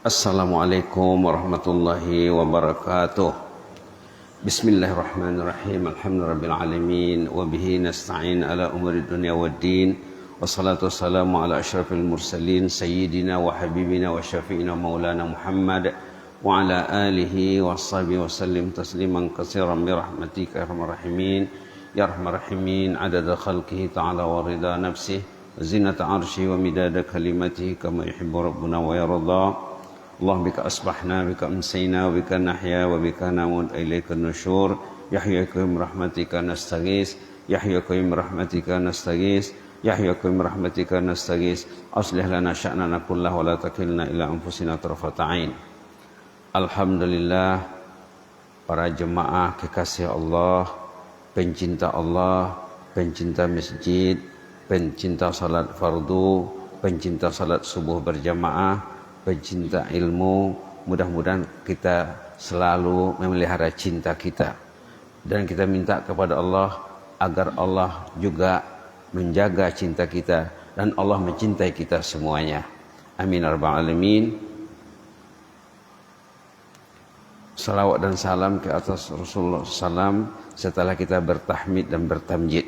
Assalamualaikum warahmatullahi wabarakatuh. Bismillahirrahmanirrahim. Alhamdulillahirabbil alamin wa bihi nasta'in ala umuri dunya waddin. Wassalatu wassalamu ala asyrafil mursalin sayyidina wa habibina wa syafi'ina maulana Muhammad wa ala alihi washabihi wasallim tasliman katsiran bi rahmatika ya arhamar rahimin ya arhamar rahimin adada khalqihi ta'ala wa rida nafsihi wa zinata 'arsyihi wa midada kalimatihi kama yuhibbu rabbuna wa yarda. اللهم بك أصبحنا بك أمسينا وبك نحيا وبك نموت إليك النشور يحيى قيوم رحمتك نستغيث يحيى قيوم رحمتك نستغيث يحيى قيوم رحمتك نستغيث أصلح لنا شأننا كله ولا تكلنا إلى أنفسنا طرفة عين. Alhamdulillah, para jemaah kekasih Allah, pencinta Allah, pencinta masjid, pencinta salat fardu, pencinta salat subuh berjamaah, pencinta ilmu, mudah-mudahan kita selalu memelihara cinta kita, dan kita minta kepada Allah agar Allah juga menjaga cinta kita dan Allah mencintai kita semuanya. Amin ya rabbal alamin. Salawat dan salam ke atas Rasulullah SAW setelah kita bertahmid dan bertamjid.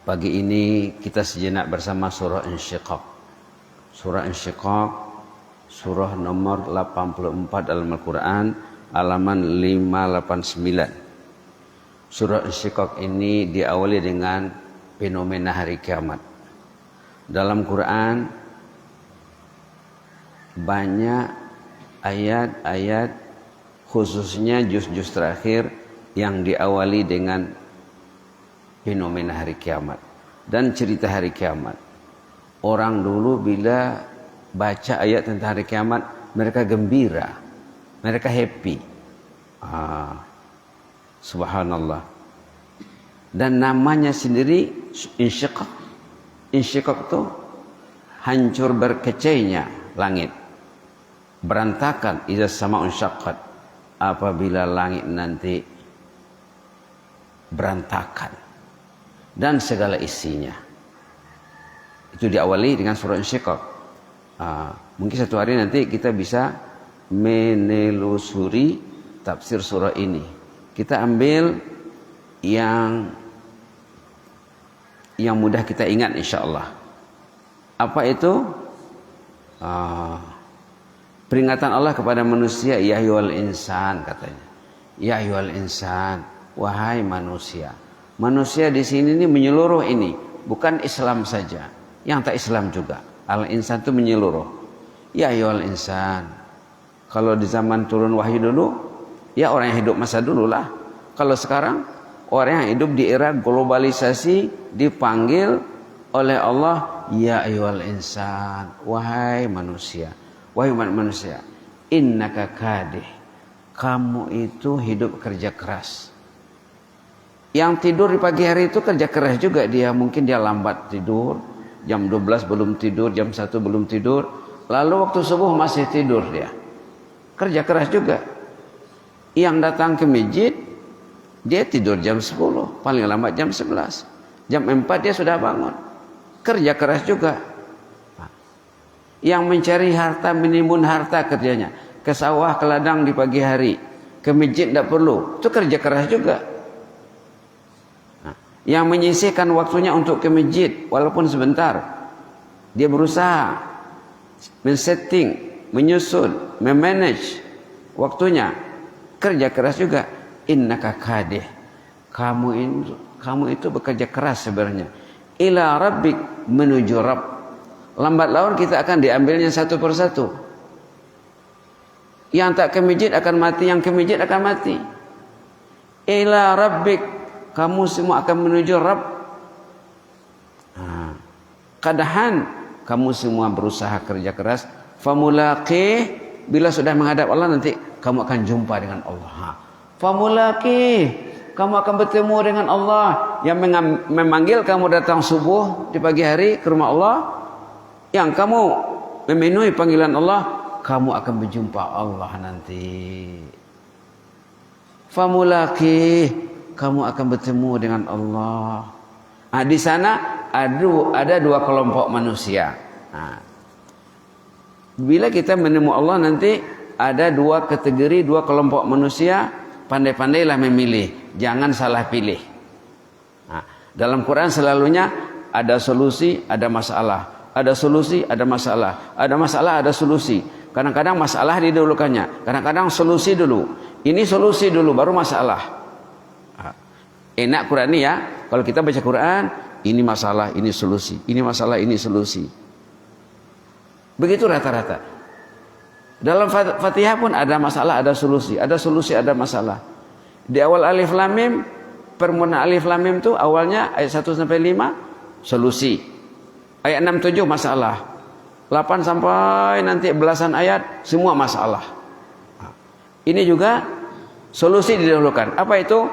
Pagi ini kita sejenak bersama surah Insyiqaq. Surah Insyiqaq, surah nomor 84 dalam Al-Quran, halaman 589. Surah Insyiqaq ini diawali dengan fenomena hari kiamat. Dalam Quran banyak ayat-ayat, khususnya juz-juz terakhir, yang diawali dengan fenomena hari kiamat dan cerita hari kiamat. Orang dulu bila baca ayat tentang hari kiamat, mereka gembira, mereka happy. Subhanallah. Dan namanya sendiri insyiqaq. Insyiqaq itu hancur berkecainya langit, berantakan. Idza sama'un syaqqat, apabila langit nanti berantakan dan segala isinya. Itu diawali dengan surah Insyiqaq. Mungkin satu hari nanti kita bisa menelusuri tafsir surah ini. Kita ambil yang mudah kita ingat insyaallah. Apa itu? Peringatan Allah kepada manusia, ya ayyuhal insan, katanya. Ya ayyuhal insan, wahai manusia. Manusia di sini ini menyeluruh ini, bukan Islam saja. Yang tak Islam juga. Al-insan itu menyeluruh. Ya ayyuhal insan. Kalau di zaman turun wahyu dulu, ya orang yang hidup masa dulu lah. Kalau sekarang, orang yang hidup di era globalisasi dipanggil oleh Allah, ya ayyuhal insan, wahai manusia. Wahai manusia, innaka kadih. Kamu itu hidup kerja keras. Yang tidur di pagi hari itu kerja keras juga dia. Mungkin dia lambat tidur, jam 12 belum tidur, jam 1 belum tidur, lalu waktu subuh masih tidur dia. Kerja keras juga. Yang datang ke masjid, dia tidur jam 10, paling lambat jam 11. Jam 4 dia sudah bangun. Kerja keras juga. Yang mencari harta, menimbun harta kerjanya. Ke sawah, ke ladang di pagi hari. Ke masjid tidak perlu. Itu kerja keras juga. Yang menyisihkan waktunya untuk ke masjid walaupun sebentar, dia berusaha men-setting, menyusun, memanage waktunya, kerja keras juga. Innaka kadih, kamu itu bekerja keras sebenarnya. Ila rabbik, menuju Rabb. Lambat laun kita akan diambilnya satu persatu. Yang tak ke masjid akan mati, yang ke masjid akan mati. Ila rabbik, kamu semua akan menuju Rabb. Kadahan, kamu semua berusaha kerja keras. Famulaqih, bila sudah menghadap Allah nanti kamu akan jumpa dengan Allah. Famulaqih, kamu akan bertemu dengan Allah yang memanggil kamu datang subuh di pagi hari ke rumah Allah. Yang kamu memenuhi panggilan Allah, kamu akan berjumpa Allah nanti. Famulaqih, kamu akan bertemu dengan Allah. Di sana ada dua kelompok manusia. Bila kita menemui Allah nanti ada dua kategori, dua kelompok manusia, pandai-pandailah memilih, jangan salah pilih. Nah, dalam Quran selalunya ada solusi, ada masalah, ada solusi, ada masalah, ada masalah, ada solusi. Kadang-kadang masalah didahulukannya, kadang-kadang solusi dulu. Ini solusi dulu, baru masalah. Nah, enak Quran ini ya, kalau kita baca Quran, ini masalah, ini solusi, ini masalah, ini solusi. Begitu rata-rata. Dalam Fatihah pun ada masalah, ada solusi, ada masalah. Di awal Alif Lam Mim, permulaan Alif Lam Mim itu awalnya ayat 1 sampai 5 solusi. Ayat 6 7 masalah. 8 sampai nanti belasan ayat semua masalah. Ini juga solusi didahulukan. Apa itu?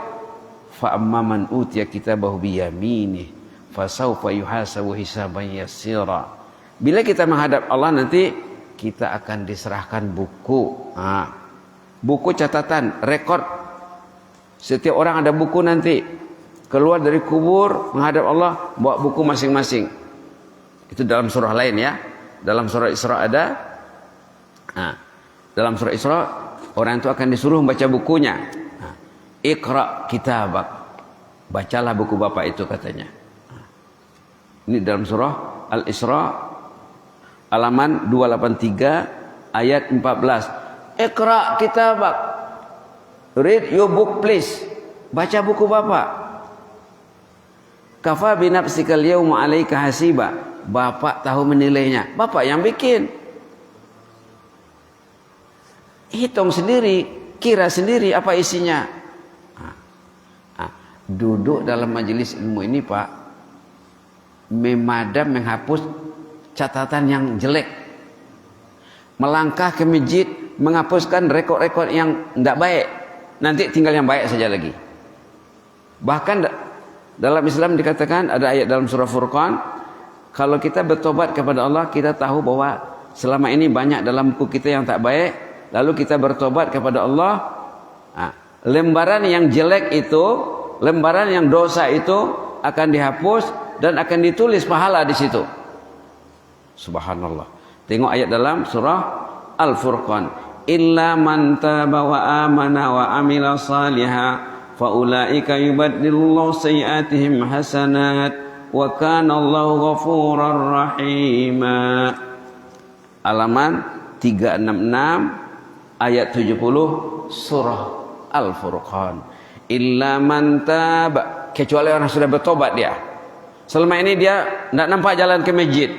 Fa amman utiya kitabahu biyaminih fasawfa yuhasabu hisaban yasira. Bila kita menghadap Allah nanti kita akan diserahkan buku. Buku catatan, rekod. Setiap orang ada buku nanti. Keluar dari kubur menghadap Allah bawa buku masing-masing. Itu dalam surah lain ya. Dalam surah Isra ada. Dalam surah Isra orang itu akan disuruh membaca bukunya. Iqra kitabak. Bacalah buku bapak itu katanya. Ini dalam surah Al-Isra halaman 283 ayat 14. Iqra kitabak. Read your book please. Baca buku bapak. Kafa bi nafsikal yawma 'alaika hasiba. Bapak tahu menilainya. Bapak yang bikin. Hitung sendiri, kira sendiri apa isinya. Duduk dalam majelis ilmu ini Pak, memadam menghapus catatan yang jelek. Melangkah ke masjid, menghapuskan rekod-rekod yang tidak baik. Nanti tinggal yang baik saja lagi. Bahkan dalam Islam dikatakan, ada ayat dalam surah Furqan, kalau kita bertobat kepada Allah, kita tahu bahwa selama ini banyak dalam buku kita yang tak baik, lalu kita bertobat kepada Allah, lembaran yang jelek itu, lembaran yang dosa itu akan dihapus dan akan ditulis pahala di situ. Subhanallah. Tengok ayat dalam surah Al-Furqan. Illa man taba wa amana wa amila salihah fa ulaika yubaddilullahu sayyi'atihim hasanat wa kana Allahu ghafurar rahima. Halaman 366 ayat 70 surah Al-Furqan. Illa man taba, kecuali orang sudah bertobat dia. Selama ini dia tidak nampak jalan ke masjid.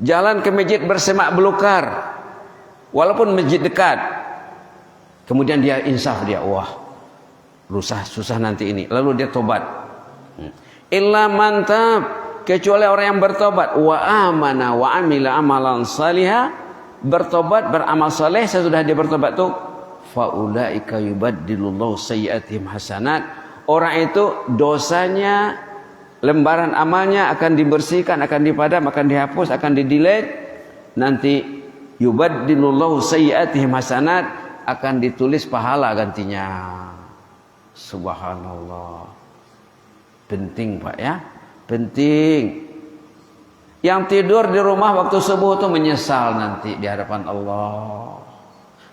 Jalan ke masjid bersemak belukar. Walaupun masjid dekat. Kemudian dia insaf dia, wah, susah nanti ini. Lalu dia tobat. Illa man tab, kecuali orang yang bertobat, wa amana wa amila amalan salihah, bertobat beramal saleh sesudah dia bertobat tuh, fa ulaika yubaddilullahu sayyi'atihim hasanat. Orang itu dosanya, lembaran amalnya akan dibersihkan, akan dipadam, akan dihapus, akan di-delete. Nanti yubaddilullahu sayyi'atihim hasanat, akan ditulis pahala gantinya. Subhanallah. Penting Pak ya, penting. Yang tidur di rumah waktu subuh itu menyesal nanti di hadapan Allah.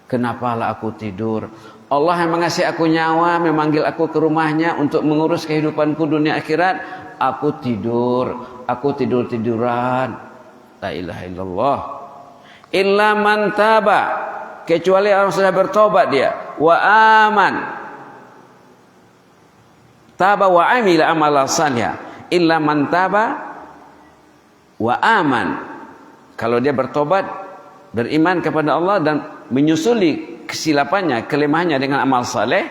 Kenapalah aku tidur? Allah yang mengasih aku nyawa, memanggil aku ke rumahnya untuk mengurus kehidupanku dunia akhirat. Aku tidur-tiduran. La ilaha illallah. Illa man taba, kecuali orang sudah bertobat dia. Wa aman. Taba wa amila amalan salihah. Illa man taba wa aman. Kalau dia bertobat, beriman kepada Allah dan menyusuli kesilapannya, kelemahannya dengan amal saleh,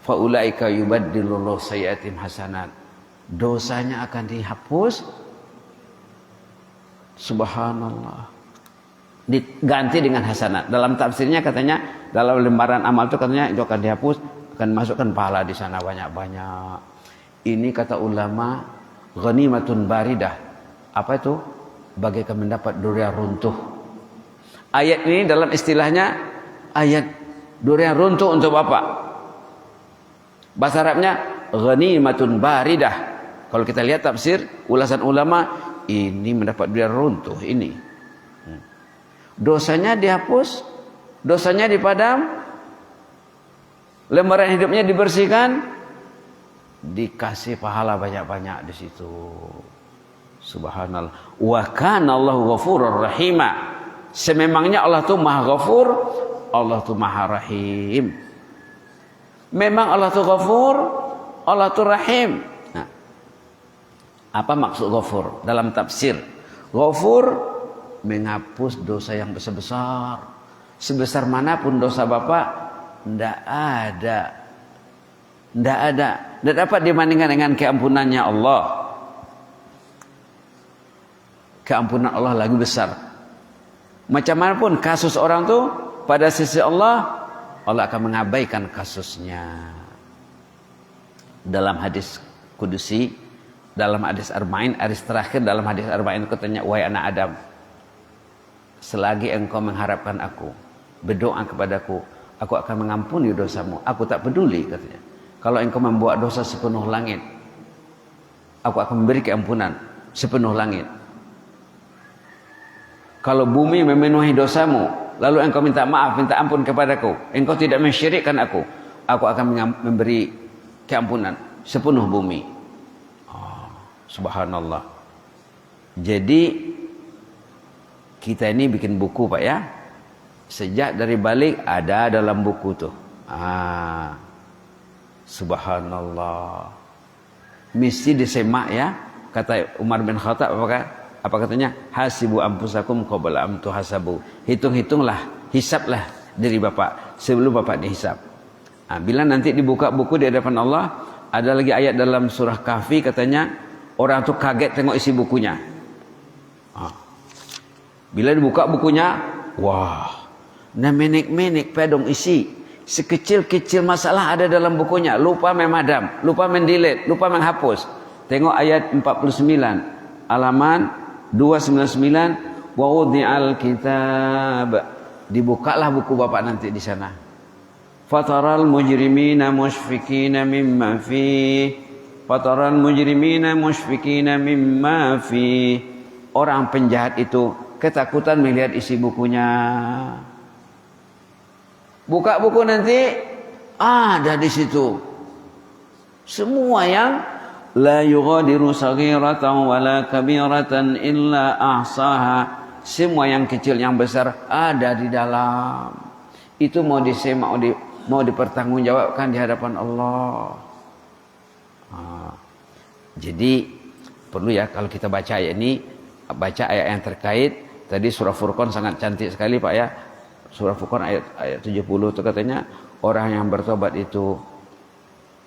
fa ulaika yubaddilullahu sayyi'atihim hasanat. Dosanya akan dihapus. Subhanallah. Diganti dengan hasanat. Dalam tafsirnya katanya, dalam lembaran amal itu katanya itu akan dihapus, akan masukkan pahala di sana banyak-banyak. Ini kata ulama ghanimatun baridah. Apa itu? Bagaikan mendapat durian runtuh. Ayat ini dalam istilahnya ayat durian runtuh untuk Bapak. Bahasa Arabnya ghanimatun baridah. Kalau kita lihat tafsir ulasan ulama, ini mendapat durian runtuh ini. dosanya dihapus, dosanya dipadam, lembaran hidupnya dibersihkan, dikasih pahala banyak-banyak di situ. Subhanallah. Wa kana Allahu ghafurur rahima. Sememangnya Allah tuh Maha Ghafur, Allah tuh Maha Rahim. Memang Allah tuh Ghafur, Allah tuh Rahim. Nah, apa maksud Ghafur dalam tafsir? Ghafur menghapus dosa yang besar-besar. Sebesar manapun dosa Bapak, ndak ada. Ndak dapat dibandingkan dengan keampunannya Allah. Keampunan Allah lagi besar. Macam mana pun kasus orang tuh pada sisi Allah, Allah akan mengabaikan kasusnya. Dalam hadis kudusi, dalam hadis Arba'in, hadis terakhir dalam hadis Arba'in, katanya, wahai anak Adam, selagi engkau mengharapkan aku, berdoa kepadaku, aku akan mengampuni dosamu. Aku tak peduli, katanya. Kalau engkau membuat dosa sepenuh langit, aku akan memberi keampunan sepenuh langit. Kalau bumi memenuhi dosamu, lalu engkau minta maaf, minta ampun kepadaku, engkau tidak mensyirikkan aku akan memberi keampunan sepenuh bumi. Oh, subhanallah. Jadi kita ini bikin buku Pak ya. Sejak dari balik ada dalam buku tuh. Subhanallah. Mesti disemak ya. Kata Umar bin Khattab apa katanya? Hasibu anfusakum qabla an tuhasabu. Hitung-hitunglah, hisablah diri Bapak sebelum Bapak dihisab. Bila nanti dibuka buku di hadapan Allah, ada lagi ayat dalam surah Kahfi katanya, orang tuh kaget tengok isi bukunya. Bila dibuka bukunya, wah, nah menek-menek pedong isi. Sekecil-kecil masalah ada dalam bukunya, lupa memadam, lupa mendelete, lupa menghapus. Tengok ayat 49, halaman 299, wa wudi'al kitab. Dibukalah buku Bapak nanti di sana. Fataral mujrimina musyfikina mimma fi. Fataral mujrimina musyfikina mimma fi. Orang penjahat itu ketakutan melihat isi bukunya. Buka buku nanti ada di situ semua yang la yughadiru saghiratan wala kabiratan illa ahsaha. Semua yang kecil yang besar ada di dalam. Itu mau disemak, mau dipertanggungjawabkan di hadapan Allah. Jadi perlu ya kalau kita baca ayat ini, baca ayat yang terkait. Tadi surah Furqan sangat cantik sekali Pak ya. Surah Furqan ayat 70 itu katanya, orang yang bertobat itu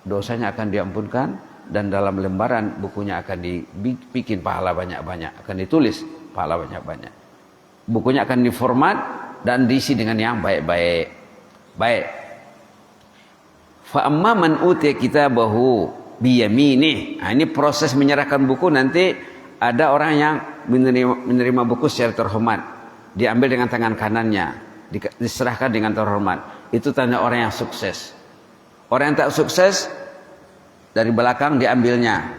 dosanya akan diampunkan, dan dalam lembaran bukunya akan dibikin pahala banyak-banyak, akan ditulis pahala banyak-banyak. Bukunya akan diformat dan diisi dengan yang baik-baik. Baik. Fa amma man utiya kitabahu biyaminih. Ini proses menyerahkan buku. Nanti ada orang yang menerima buku secara terhormat, diambil dengan tangan kanannya, diserahkan dengan terhormat. Itu tanda orang yang sukses. Orang yang tak sukses, dari belakang diambilnya,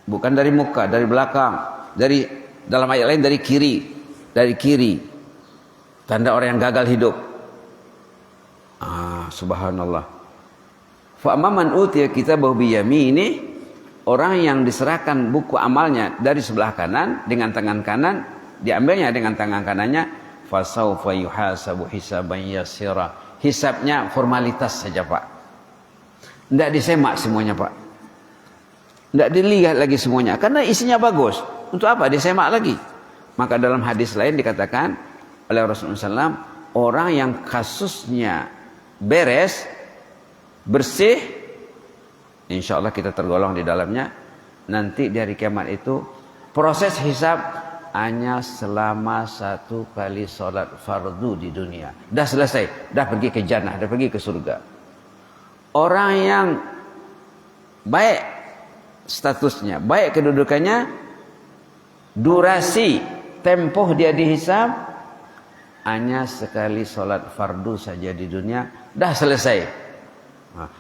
bukan dari muka, dari belakang, dari dalam ayat lain dari kiri, tanda orang yang gagal hidup. Subhanallah. Fa amman utiya kitabahu biyaminih, orang yang diserahkan buku amalnya dari sebelah kanan dengan tangan kanan, diambilnya dengan tangan kanannya, fasaufa yuhasabu hisaban yasira. Hisabnya formalitas saja Pak. Tidak disemak semuanya Pak. Tidak dilihat lagi semuanya. Karena isinya bagus. Untuk apa disemak lagi? Maka dalam hadis lain dikatakan oleh Rasulullah SAW, orang yang kasusnya beres, bersih, insya Allah kita tergolong di dalamnya. Nanti dari kiamat itu proses hisab hanya selama 1 kali sholat fardu di dunia. Dah selesai. Dah pergi ke jannah. Dah pergi ke surga. Orang yang baik statusnya, baik kedudukannya, durasi tempoh dia dihisab hanya sekali sholat fardu saja di dunia, dah selesai.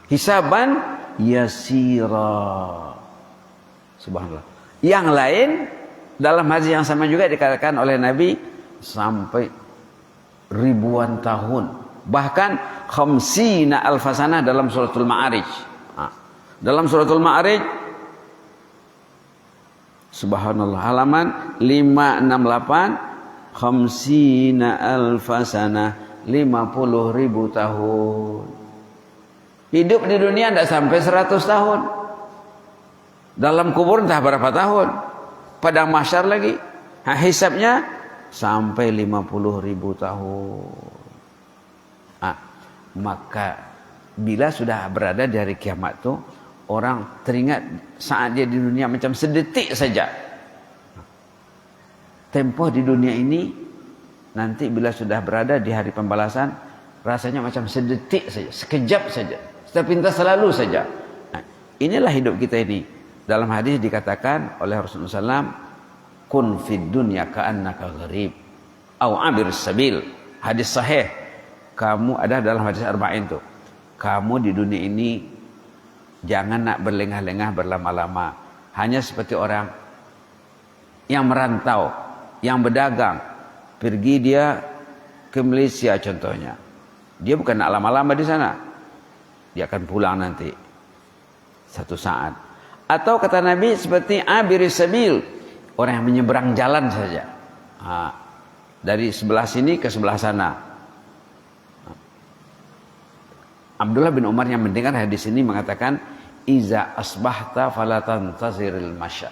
Hisaban yasira. Subhanallah. Yang lain dalam hadis yang sama juga dikatakan oleh Nabi sampai ribuan tahun, bahkan khamsina alfasanah dalam suratul Ma'arij. Dalam suratul Ma'arij, subhanallah, halaman 568, khamsina alfasanah, 50.000 tahun. Hidup di dunia tidak sampai 100 tahun. Dalam kubur entah berapa tahun. Padang mahsyar lagi. Nah, hisabnya sampai 50.000 tahun. Maka bila sudah berada di hari kiamat tuh, orang teringat saat dia di dunia macam sedetik saja. Tempoh di dunia ini, nanti bila sudah berada di hari pembalasan, rasanya macam sedetik saja, sekejap saja, sepintas selalu saja. Nah, inilah hidup kita ini. Dalam hadis dikatakan oleh Rasulullah SAW, kun fid dunya ka'annaka gharib au abir sabil. Hadis sahih. Kamu ada dalam hadis arba'in tuh. Kamu di dunia ini jangan nak berlengah-lengah berlama-lama. Hanya seperti orang yang merantau, yang berdagang. Pergi dia ke Malaysia contohnya. Dia bukan nak lama-lama di sana. Dia akan pulang nanti satu saat. Atau kata Nabi seperti abiris sabil, orang yang menyeberang jalan saja. Dari sebelah sini ke sebelah sana. Abdullah bin Umar yang mendengar hadis ini mengatakan, iza asbahta falatantaziril masa.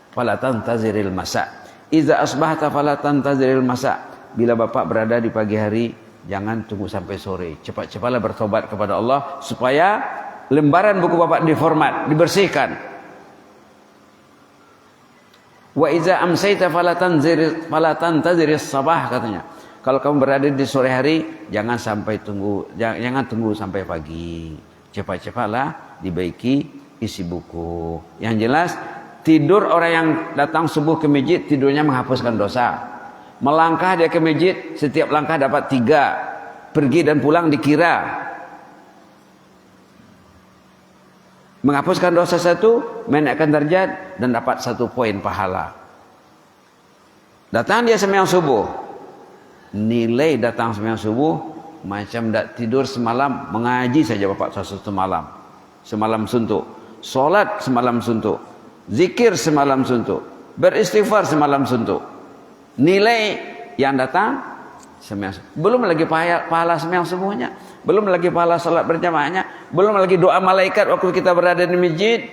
Falatantaziril masa. Iza asbahta falatantaziril masa. Bila bapak berada di pagi hari, jangan tunggu sampai sore. Cepat-cepatlah bertobat kepada Allah supaya lembaran buku bapak diformat, dibersihkan. Wa iza amsayta falatantaziril sabah, katanya. Kalau kamu berada di sore hari, jangan tunggu sampai pagi. Cepat-cepatlah dibaiki isi buku. Yang jelas, tidur orang yang datang subuh ke masjid, tidurnya menghapuskan dosa. Melangkah dia ke masjid, setiap langkah dapat 3. Pergi dan pulang dikira. Menghapuskan dosa 1, menaikkan derajat dan dapat 1 poin pahala. Datang dia sembahyang subuh. Nilai datang sembahyang subuh macam tak tidur semalam, mengaji saja bapak satu malam. Semalam suntuk. Solat semalam suntuk. Zikir semalam suntuk. Beristighfar semalam suntuk. Nilai yang datang sembahyang subuh. Belum lagi pahala sembahyang subuhnya. Belum lagi pahala salat berjamaahnya. Belum lagi doa malaikat waktu kita berada di masjid.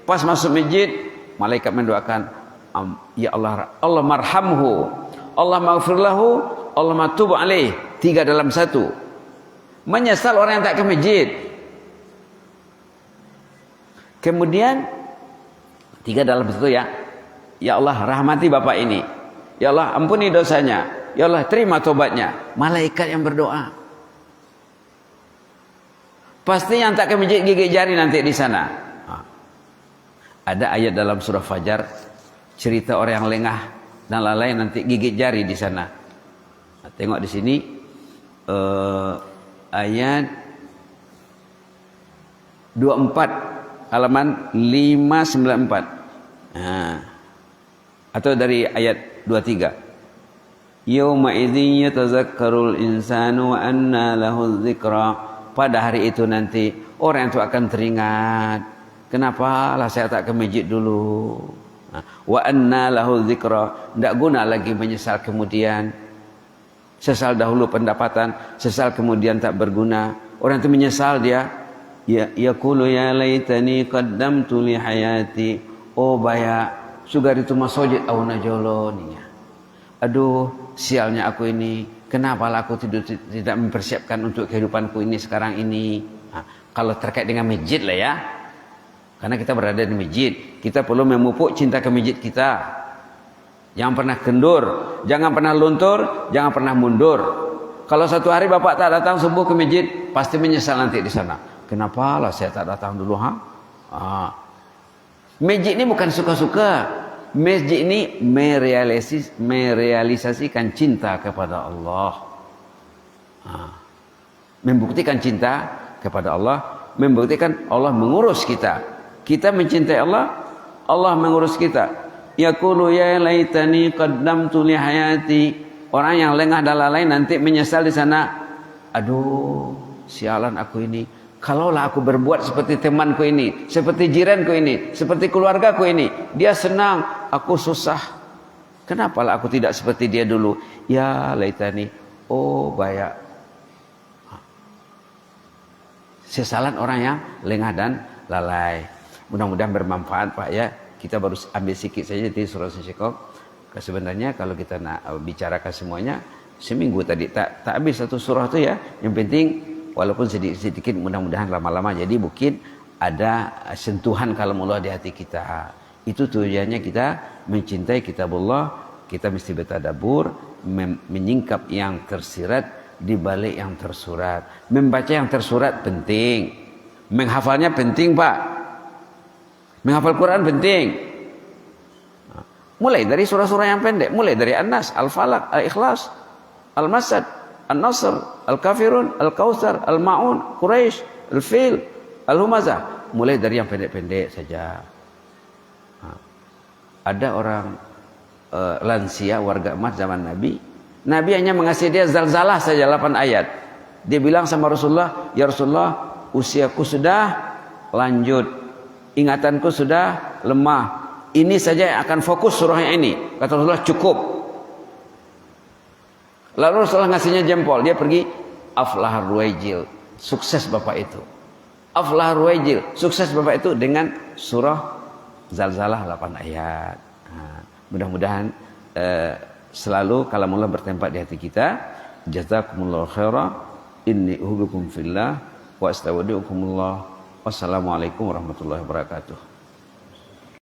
Pas masuk masjid, malaikat mendoakan, ya Allah, Allah marhamhu, Allah maghfir lahu, Allah matub alaih. 3 dalam 1. Menyesal orang yang tak ke masjid. Kemudian 3 dalam 1 ya. Ya Allah, rahmati bapak ini. Ya Allah, ampuni dosanya. Ya Allah, terima tobatnya. Malaikat yang berdoa. Pasti yang tak ke masjid gigit jari nanti di sana. Ada ayat dalam surah Fajar, cerita orang yang lengah dan lalai nanti gigit jari di sana. Tengok di sini ayat 24 halaman 594. Atau dari ayat 23. Yauma idzin yatazakkarul insanu wa anna lahu dzikra. Pada hari itu nanti orang itu akan teringat, kenapa lah saya tak ke masjid dulu. Wa anna lahu dzikra. Tidak guna lagi menyesal kemudian. Sesal dahulu pendapatan, sesal kemudian tak berguna. Orang itu menyesal dia. Yaqulu ya laitani qaddamtu li hayati. Oh baya sugar itu masojid au najoloninya. Aduh, sialnya aku ini. Kenapa aku tidak mempersiapkan untuk kehidupanku ini sekarang ini. Kalau terkait dengan masjid lah ya. Karena kita berada di masjid, kita perlu memupuk cinta ke masjid kita. Jangan pernah kendur, jangan pernah luntur, jangan pernah mundur. Kalau satu hari bapak tak datang subuh ke masjid, pasti menyesal nanti di sana. Kenapa lah saya tak datang dulu, Masjid ini bukan suka-suka. Masjid ini merealisasikan cinta kepada Allah. Membuktikan cinta kepada Allah, membuktikan Allah mengurus kita. Kita mencintai Allah, Allah mengurus kita. Yaqulu ya laitani qaddamtu li hayati. Orang yang lengah dan lalai nanti menyesal di sana. Aduh, sialan aku ini. Kalaulah aku berbuat seperti temanku ini, seperti jiranku ini, seperti keluargaku ini. Dia senang, aku susah. Kenapalah aku tidak seperti dia dulu? Ya laitani. Oh, banyak. Sesalan orang yang lengah dan lalai. Mudah-mudahan bermanfaat Pak ya. Kita baru ambil sedikit saja di surah Syiqaq. Sebenarnya kalau kita nak bicarakan semuanya seminggu tadi tak habis satu surah tu ya. Yang penting walaupun sedikit mudah-mudahan lama-lama jadi mungkin ada sentuhan kalamullah di hati kita. Itu tujuannya kita mencintai kitabullah, kita mesti bertadabbur, menyingkap yang tersirat di balik yang tersurat. Membaca yang tersurat penting. Menghafalnya penting, Pak. Menghafal Quran penting. Mulai dari surah-surah yang pendek, mulai dari An-Nas, Al-Falaq, Al-Ikhlas, Al-Masad, An-Nasr, Al-Kafirun, Al-Kautsar, Al-Ma'un, Quraisy, Al-Fil, Al-Humazah. Mulai dari yang pendek-pendek saja. Ada orang lansia warga emas zaman Nabi. Nabi hanya mengasih dia zalzalah saja 8 ayat. Dia bilang sama Rasulullah, "Ya Rasulullah, usiaku sudah lanjut. Ingatanku sudah lemah. Ini saja yang akan fokus surahnya ini." Kata Rasulullah, "Cukup." Lalu Rasulullah ngasihnya jempol. Dia pergi, aflahar ruwaijil. Sukses bapak itu. Aflahar ruwaijil. Sukses bapak itu dengan surah Zalzalah 8 ayat. Mudah-mudahan selalu kalamullah bertempat di hati kita. Jazakumullahu khairan. Inni uhibbukum fillah wa astaudiukumullah. Wassalamualaikum warahmatullahi wabarakatuh.